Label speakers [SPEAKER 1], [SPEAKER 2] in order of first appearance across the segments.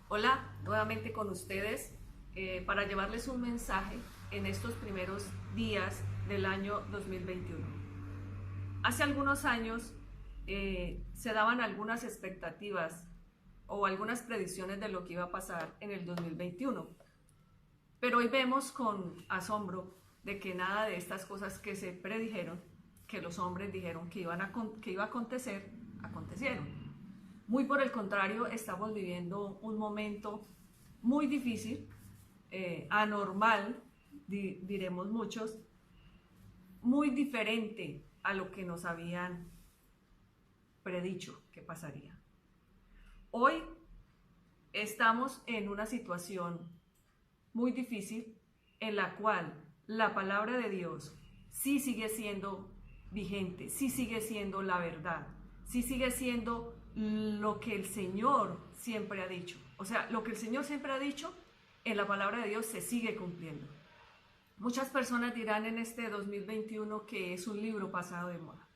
[SPEAKER 1] Hola, nuevamente con ustedes para llevarles un mensaje en estos primeros días del año 2021. Hace algunos años se daban algunas expectativas o algunas predicciones de lo que iba a pasar en el 2021, pero hoy vemos con asombro de que nada de estas cosas que se predijeron, que los hombres dijeron que iba a acontecer, acontecieron. Muy por el contrario, estamos viviendo un momento muy difícil, anormal, diremos muchos, muy diferente a lo que nos habían predicho que pasaría. Hoy estamos en una situación muy difícil en la cual la palabra de Dios sí sigue siendo vigente, sí sigue siendo la verdad, sí sigue siendo lo que el Señor siempre ha dicho. O sea, lo que el Señor siempre ha dicho en la palabra de Dios se sigue cumpliendo. Muchas personas dirán en este 2021 que es un libro pasado de moda.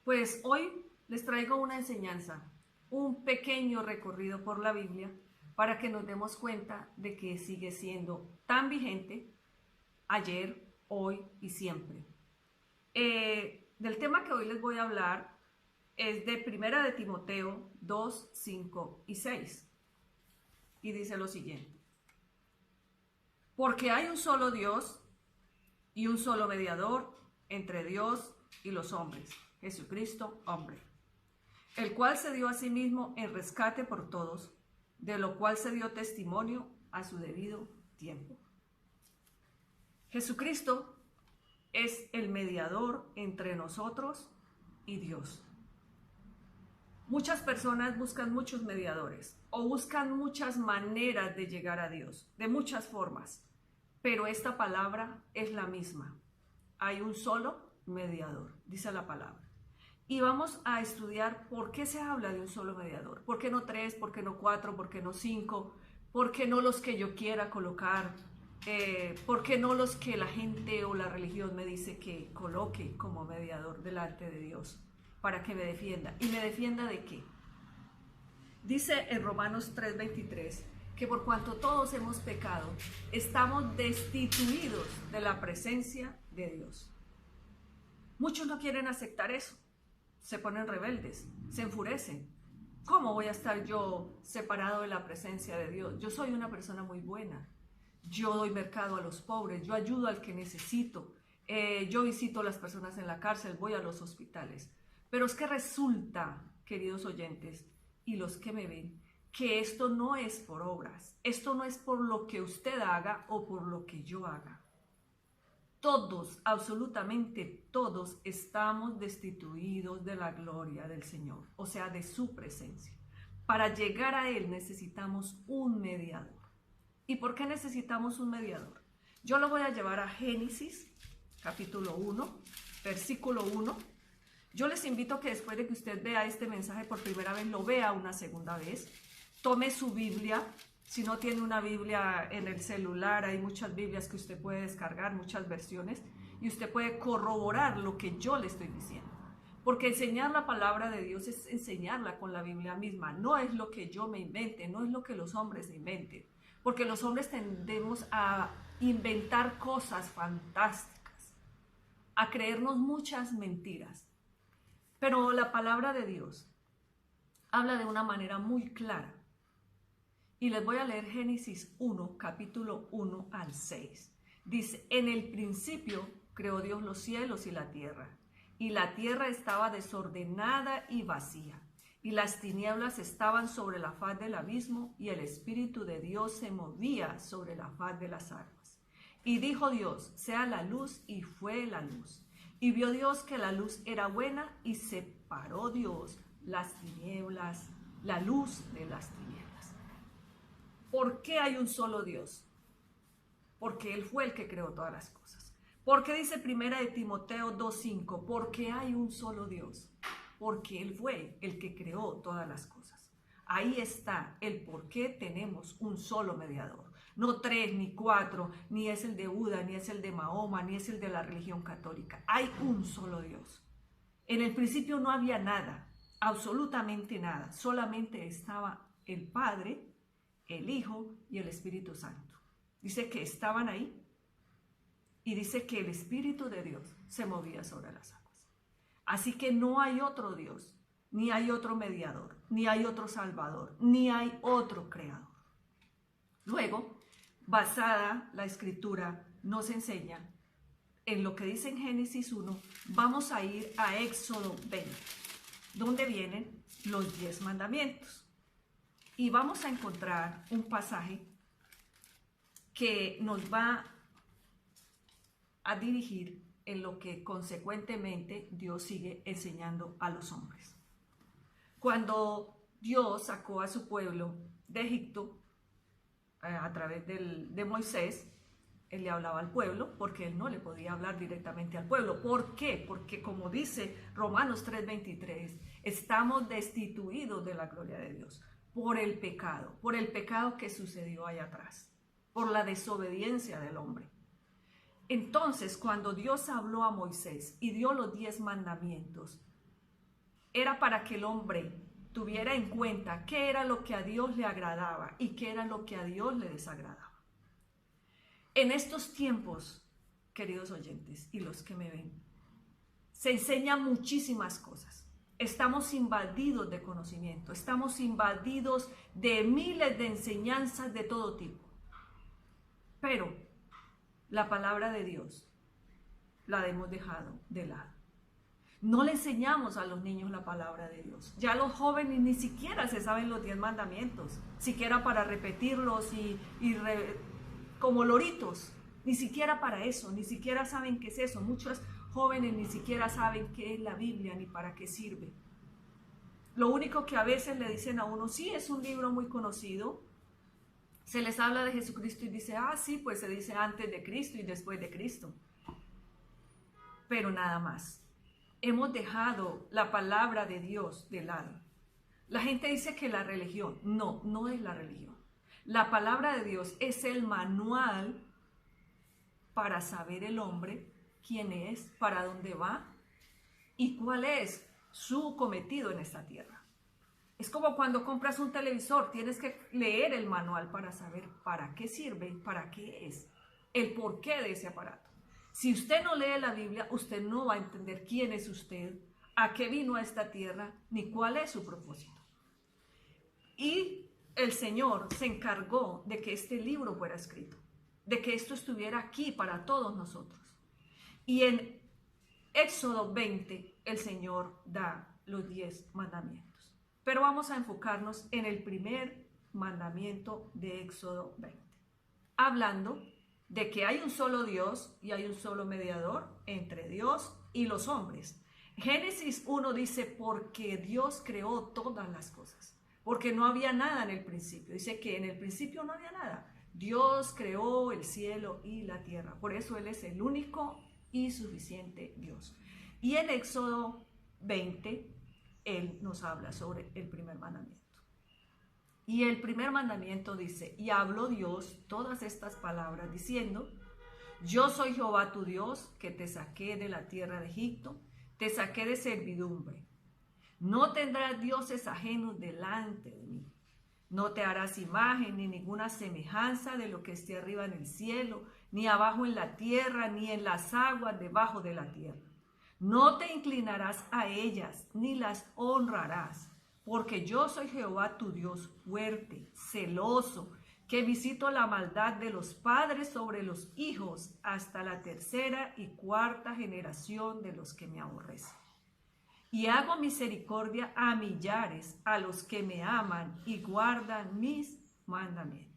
[SPEAKER 1] Pues hoy les traigo una enseñanza, un pequeño recorrido por la Biblia para que nos demos cuenta de que sigue siendo tan vigente ayer, hoy y siempre. Del tema que hoy les voy a hablar es de Primera de Timoteo 2, 5 y 6. Y dice lo siguiente: porque hay un solo Dios y un solo mediador entre Dios y los hombres, Jesucristo, hombre, el cual se dio a sí mismo en rescate por todos, de lo cual se dio testimonio a su debido tiempo. Jesucristo es el mediador entre nosotros y Dios. Muchas personas buscan muchos mediadores o buscan muchas maneras de llegar a Dios, de muchas formas, pero esta palabra es la misma. Hay un solo mediador, dice la palabra. Y vamos a estudiar por qué se habla de un solo mediador. ¿Por qué no tres? ¿Por qué no cuatro? ¿Por qué no cinco? ¿Por qué no los que yo quiera colocar? ¿Por qué no los que la gente o la religión me dice que coloque como mediador delante de Dios para que me defienda? ¿Y me defienda de qué? Dice en Romanos 3:23 que por cuanto todos hemos pecado, estamos destituidos de la presencia de Dios. Muchos no quieren aceptar eso. Se ponen rebeldes, se enfurecen. ¿Cómo voy a estar yo separado de la presencia de Dios? Yo soy una persona muy buena. Yo doy mercado a los pobres, yo ayudo al que necesito, yo visito a las personas en la cárcel, voy a los hospitales. Pero es que resulta, queridos oyentes, y los que me ven, que esto no es por obras, esto no es por lo que usted haga o por lo que yo haga. Todos, absolutamente todos, estamos destituidos de la gloria del Señor, o sea, de su presencia. Para llegar a Él necesitamos un mediador. ¿Y por qué necesitamos un mediador? Yo lo voy a llevar a Génesis, capítulo 1, versículo 1. Yo les invito a que después de que usted vea este mensaje por primera vez, lo vea una segunda vez. Tome su Biblia. Si no tiene una Biblia en el celular, hay muchas Biblias que usted puede descargar, muchas versiones, y usted puede corroborar lo que yo le estoy diciendo. Porque enseñar la palabra de Dios es enseñarla con la Biblia misma. No es lo que yo me invente, no es lo que los hombres inventen. Porque los hombres tendemos a inventar cosas fantásticas, a creernos muchas mentiras. Pero la palabra de Dios habla de una manera muy clara. Y les voy a leer Génesis 1, capítulo 1 al 6. Dice: en el principio creó Dios los cielos y la tierra estaba desordenada y vacía, y las tinieblas estaban sobre la faz del abismo, y el Espíritu de Dios se movía sobre la faz de las aguas. Y dijo Dios: sea la luz, y fue la luz. Y vio Dios que la luz era buena, y separó Dios las tinieblas, la luz de las tinieblas. ¿Por qué hay un solo Dios? Porque Él fue el que creó todas las cosas. ¿Por qué dice Primera de Timoteo 2:5? Porque hay un solo Dios. Porque Él fue el que creó todas las cosas. Ahí está el por qué tenemos un solo mediador. No tres, ni cuatro, ni es el de Buda, ni es el de Mahoma, ni es el de la religión católica. Hay un solo Dios. En el principio no había nada, absolutamente nada. Solamente estaba el Padre el Hijo y el Espíritu Santo. Dice que estaban ahí y dice que el Espíritu de Dios se movía sobre las aguas. Así que no hay otro Dios, ni hay otro mediador, ni hay otro Salvador, ni hay otro Creador. Luego, basada la Escritura nos enseña en lo que dice en Génesis 1, vamos a ir a Éxodo 20, donde vienen los 10 mandamientos. Y vamos a encontrar un pasaje que nos va a dirigir en lo que consecuentemente Dios sigue enseñando a los hombres. Cuando Dios sacó a su pueblo de Egipto a través de Moisés, él le hablaba al pueblo porque él no le podía hablar directamente al pueblo. ¿Por qué? Porque como dice Romanos 3:23, estamos destituidos de la gloria de Dios por el pecado que sucedió allá atrás, por la desobediencia del hombre. Entonces, cuando Dios habló a Moisés y dio los 10 mandamientos, era para que el hombre tuviera en cuenta qué era lo que a Dios le agradaba y qué era lo que a Dios le desagradaba. En estos tiempos, queridos oyentes y los que me ven, se enseñan muchísimas cosas. Estamos invadidos de conocimiento, estamos invadidos de miles de enseñanzas de todo tipo. Pero la palabra de Dios la hemos dejado de lado. No le enseñamos a los niños la palabra de Dios. Ya los jóvenes ni siquiera se saben los 10 mandamientos, siquiera para repetirlos como loritos, ni siquiera para eso, ni siquiera saben qué es eso. Muchos jóvenes ni siquiera saben qué es la Biblia ni para qué sirve. Lo único que a veces le dicen a uno, sí, es un libro muy conocido. Se les habla de Jesucristo y dice, sí, pues se dice antes de Cristo y después de Cristo. Pero nada más. Hemos dejado la palabra de Dios de lado. La gente dice que la religión, no es la religión. La palabra de Dios es el manual para saber el hombre quién es, para dónde va y cuál es su cometido en esta tierra. Es como cuando compras un televisor, tienes que leer el manual para saber para qué sirve, para qué es, el porqué de ese aparato. Si usted no lee la Biblia, usted no va a entender quién es usted, a qué vino a esta tierra, ni cuál es su propósito. Y el Señor se encargó de que este libro fuera escrito, de que esto estuviera aquí para todos nosotros. Y en Éxodo 20, el Señor da los 10 mandamientos. Pero vamos a enfocarnos en el primer mandamiento de Éxodo 20, hablando de que hay un solo Dios y hay un solo mediador entre Dios y los hombres. Génesis 1 dice, porque Dios creó todas las cosas, porque no había nada en el principio. Dice que en el principio no había nada. Dios creó el cielo y la tierra. Por eso Él es el único y suficiente Dios. Y en Éxodo 20, Él nos habla sobre el primer mandamiento. Y el primer mandamiento dice, y habló Dios todas estas palabras diciendo, yo soy Jehová tu Dios, que te saqué de la tierra de Egipto, te saqué de servidumbre. No tendrás dioses ajenos delante de mí. No te harás imagen ni ninguna semejanza de lo que esté arriba en el cielo, ni abajo en la tierra, ni en las aguas debajo de la tierra. No te inclinarás a ellas, ni las honrarás, porque yo soy Jehová tu Dios fuerte, celoso, que visito la maldad de los padres sobre los hijos hasta la tercera y cuarta generación de los que me aborrecen. Y hago misericordia a millares, a los que me aman y guardan mis mandamientos.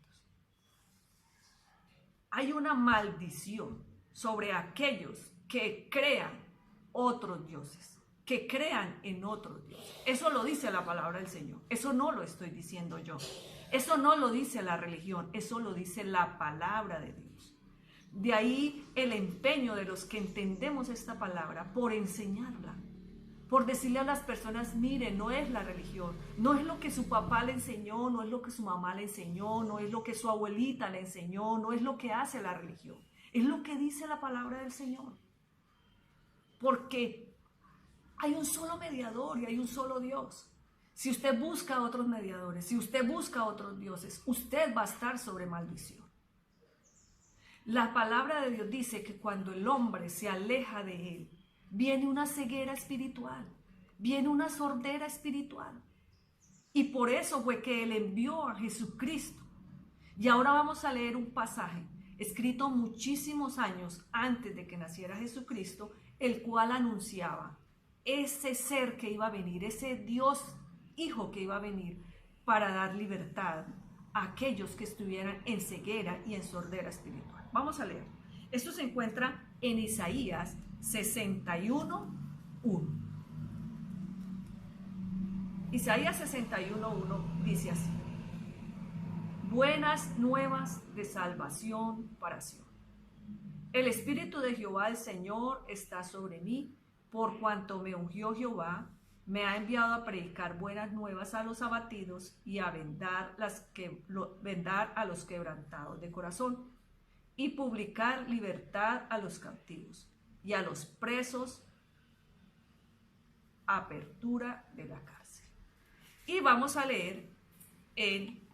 [SPEAKER 1] Hay una maldición sobre aquellos que crean otros dioses, que crean en otros dioses. Eso lo dice la palabra del Señor. Eso no lo estoy diciendo yo. Eso no lo dice la religión. Eso lo dice la palabra de Dios. De ahí el empeño de los que entendemos esta palabra por enseñarla, por decirle a las personas, mire, no es la religión, no es lo que su papá le enseñó, no es lo que su mamá le enseñó, no es lo que su abuelita le enseñó, no es lo que hace la religión, es lo que dice la palabra del Señor. Porque hay un solo mediador y hay un solo Dios. Si usted busca otros mediadores, si usted busca otros dioses, usted va a estar sobre maldición. La palabra de Dios dice que cuando el hombre se aleja de él, viene una ceguera espiritual, viene una sordera espiritual. Y por eso fue que él envió a Jesucristo. Y ahora vamos a leer un pasaje escrito muchísimos años antes de que naciera Jesucristo, el cual anunciaba ese ser que iba a venir, ese Dios Hijo que iba a venir para dar libertad a aquellos que estuvieran en ceguera y en sordera espiritual. Vamos a leer. Esto se encuentra en Isaías 61:1. Isaías 61:1 dice así: buenas nuevas de salvación para Sión. El Espíritu de Jehová el Señor está sobre mí, por cuanto me ungió Jehová, me ha enviado a predicar buenas nuevas a los abatidos y a vendar a los quebrantados de corazón, y publicar libertad a los cautivos y a los presos apertura de la cárcel. Y vamos a leer en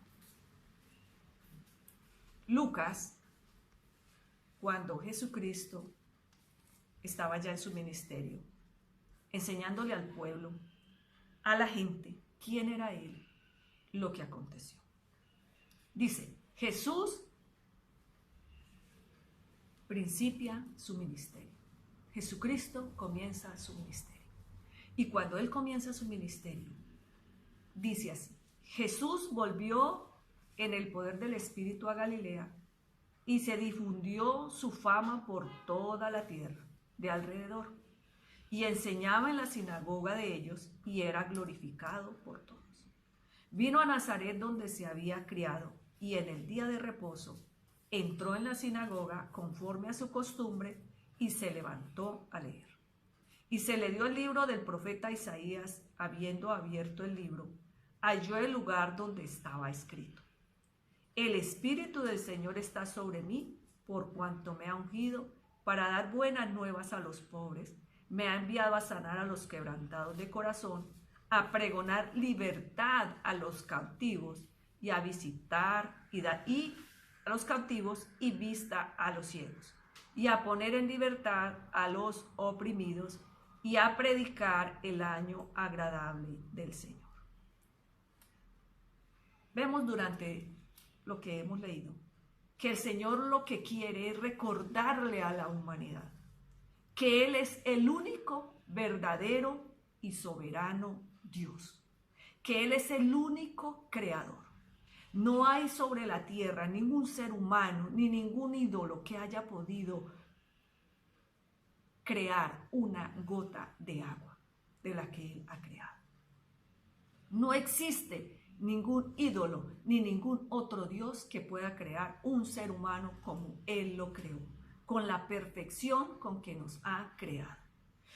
[SPEAKER 1] Lucas, cuando Jesucristo estaba ya en su ministerio, enseñándole al pueblo, a la gente, quién era él, lo que aconteció. Dice, Jesús principia su ministerio. Jesucristo comienza su ministerio. Y cuando él comienza su ministerio, dice así: Jesús volvió en el poder del Espíritu a Galilea, y se difundió su fama por toda la tierra de alrededor, y enseñaba en la sinagoga de ellos, y era glorificado por todos. Vino a Nazaret, donde se había criado, y en el día de reposo entró en la sinagoga conforme a su costumbre, y se levantó a leer. Y se le dio el libro del profeta Isaías. Habiendo abierto el libro, halló el lugar donde estaba escrito: el Espíritu del Señor está sobre mí, por cuanto me ha ungido para dar buenas nuevas a los pobres, me ha enviado a sanar a los quebrantados de corazón, a pregonar libertad a los cautivos, y a visitar a los cautivos y vista a los ciegos, y a poner en libertad a los oprimidos, y a predicar el año agradable del Señor. Vemos durante lo que hemos leído que el Señor lo que quiere es recordarle a la humanidad que Él es el único verdadero y soberano Dios, que Él es el único creador. No hay sobre la tierra ningún ser humano ni ningún ídolo que haya podido crear una gota de agua de la que Él ha creado. No existe ningún ídolo ni ningún otro Dios que pueda crear un ser humano como Él lo creó, con la perfección con que nos ha creado.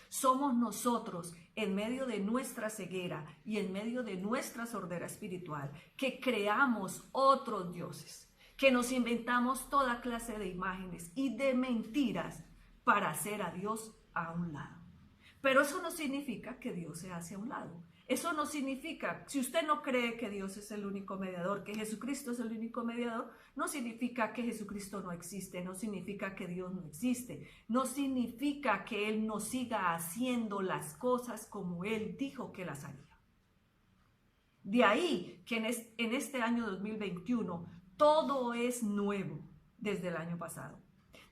[SPEAKER 1] Somos nosotros, en medio de nuestra ceguera y en medio de nuestra sordera espiritual, que creamos otros dioses, que nos inventamos toda clase de imágenes y de mentiras para hacer a Dios a un lado. Pero eso no significa que Dios se hace a un lado. Eso no significa, si usted no cree que Dios es el único mediador, que Jesucristo es el único mediador, no significa que Jesucristo no existe, no significa que Dios no existe, no significa que Él no siga haciendo las cosas como Él dijo que las haría. De ahí que en este año 2021 todo es nuevo desde el año pasado.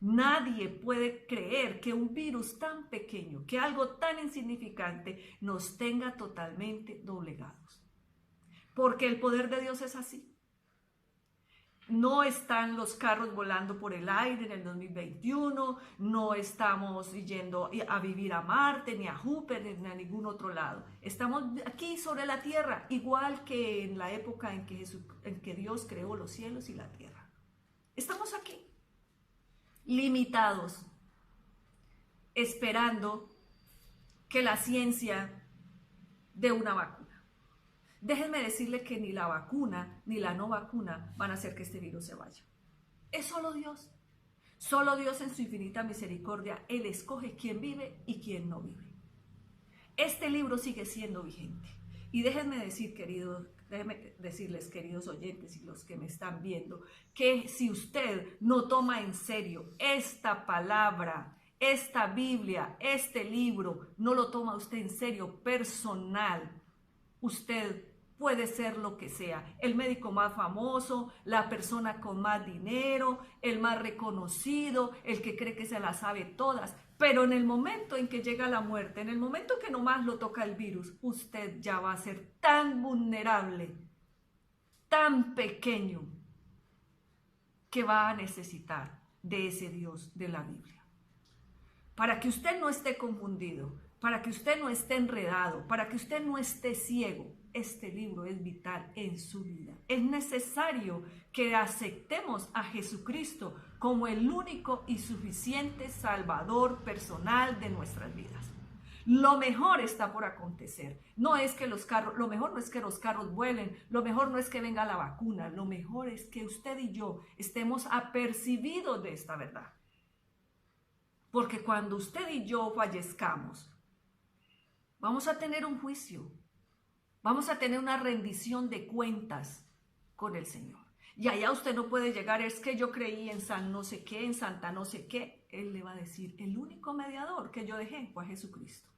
[SPEAKER 1] Nadie puede creer que un virus tan pequeño, que algo tan insignificante, nos tenga totalmente doblegados. Porque el poder de Dios es así. No están los carros volando por el aire en el 2021, no estamos yendo a vivir a Marte, ni a Júpiter, ni a ningún otro lado. Estamos aquí sobre la tierra, igual que en la época en que Dios creó los cielos y la tierra. Estamos aquí, limitados, esperando que la ciencia dé una vacuna. Déjenme decirle que ni la vacuna ni la no vacuna van a hacer que este virus se vaya. Es solo Dios. Solo Dios en su infinita misericordia, Él escoge quién vive y quién no vive. Este libro sigue siendo vigente. Y déjenme decirles, queridos oyentes y los que me están viendo, que si usted no toma en serio esta palabra, esta Biblia, este libro, no lo toma usted en serio personal, usted puede ser lo que sea, el médico más famoso, la persona con más dinero, el más reconocido, el que cree que se las sabe todas, pero en el momento en que llega la muerte, en el momento que nomás lo toca el virus, usted ya va a ser tan vulnerable, tan pequeño, que va a necesitar de ese Dios de la Biblia. Para que usted no esté confundido, para que usted no esté enredado, para que usted no esté ciego, este libro es vital en su vida. Es necesario que aceptemos a Jesucristo como el único y suficiente Salvador personal de nuestras vidas. Lo mejor está por acontecer. No es que lo mejor no es que los carros vuelen, lo mejor no es que venga la vacuna, lo mejor es que usted y yo estemos apercibidos de esta verdad. Porque cuando usted y yo fallezcamos, vamos a tener un juicio, vamos a tener una rendición de cuentas con el Señor. Y allá usted no puede llegar, es que yo creí en San no sé qué, en Santa no sé qué. Él le va a decir, el único mediador que yo dejé fue a Jesucristo.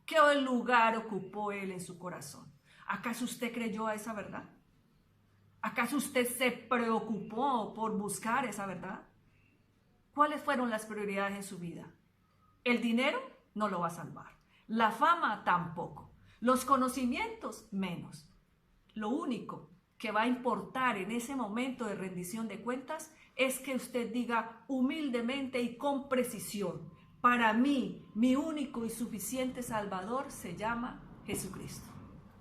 [SPEAKER 1] ¿Qué lugar ocupó Él en su corazón? ¿Acaso usted creyó a esa verdad? ¿Acaso usted se preocupó por buscar esa verdad? ¿Cuáles fueron las prioridades en su vida? El dinero no lo va a salvar. La fama tampoco. Los conocimientos menos. Lo único que va a importar en ese momento de rendición de cuentas es que usted diga humildemente y con precisión, para mí, mi único y suficiente Salvador se llama Jesucristo.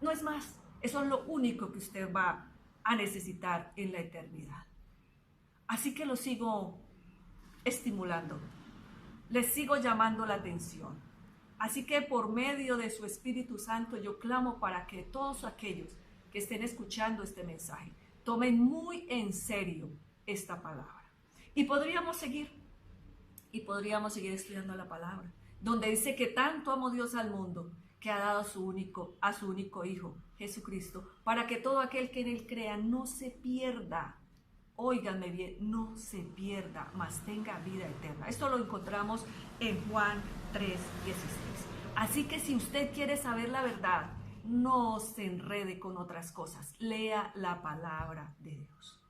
[SPEAKER 1] No es más, eso es lo único que usted va a necesitar en la eternidad. Así que lo sigo estimulando, les sigo llamando la atención. Así que por medio de su Espíritu Santo yo clamo para que todos aquellos que estén escuchando este mensaje tomen muy en serio esta palabra. Y podríamos seguir estudiando la palabra, donde dice que tanto amó Dios al mundo que ha dado a su único Hijo, Jesucristo, para que todo aquel que en Él crea no se pierda. Óiganme bien, no se pierda, mas tenga vida eterna. Esto lo encontramos en Juan 3:16. Así que si usted quiere saber la verdad, no se enrede con otras cosas. Lea la palabra de Dios.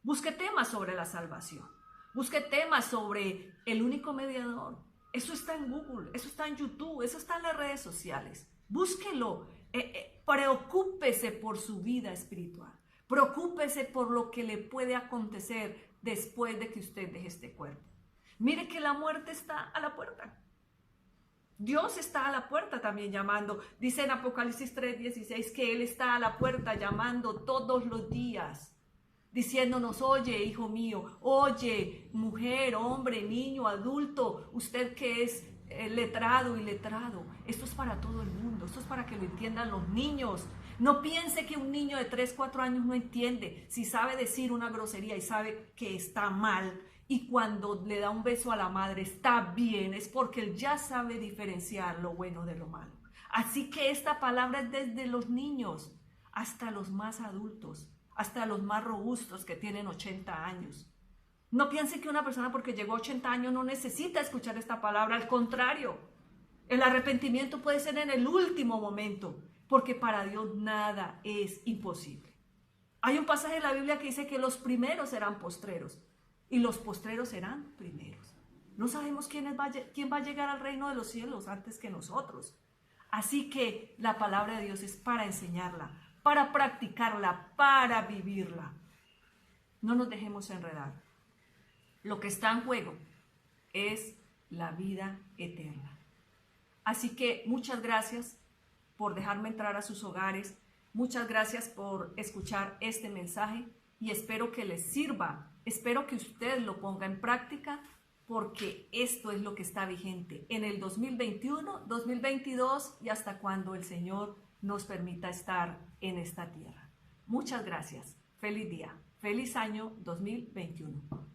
[SPEAKER 1] Busque temas sobre la salvación. Busque temas sobre el único mediador. Eso está en Google, eso está en YouTube, eso está en las redes sociales. Búsquelo. Preocúpese por su vida espiritual. Preocúpese por lo que le puede acontecer después de que usted deje este cuerpo. Mire que la muerte está a la puerta. Dios está a la puerta también llamando. Dice en Apocalipsis 3:16 que Él está a la puerta llamando todos los días, diciéndonos, oye, hijo mío, oye, mujer, hombre, niño, adulto, usted que es letrado y letrado. Esto es para todo el mundo, esto es para que lo entiendan los niños. No piense que un niño de 3, 4 años no entiende. Si sabe decir una grosería y sabe que está mal, y cuando le da un beso a la madre está bien, es porque él ya sabe diferenciar lo bueno de lo malo. Así que esta palabra es desde los niños hasta los más adultos, hasta los más robustos que tienen 80 años. No piense que una persona porque llegó a 80 años no necesita escuchar esta palabra. Al contrario, el arrepentimiento puede ser en el último momento, porque para Dios nada es imposible. Hay un pasaje en la Biblia que dice que los primeros serán postreros y los postreros serán primeros. No sabemos quién va a llegar al reino de los cielos antes que nosotros. Así que la palabra de Dios es para enseñarla, para practicarla, para vivirla. No nos dejemos enredar. Lo que está en juego es la vida eterna. Así que muchas gracias por dejarme entrar a sus hogares. Muchas gracias por escuchar este mensaje y espero que les sirva. Espero que usted lo ponga en práctica porque esto es lo que está vigente en el 2021, 2022 y hasta cuando el Señor nos permita estar en esta tierra. Muchas gracias. Feliz día. Feliz año 2021.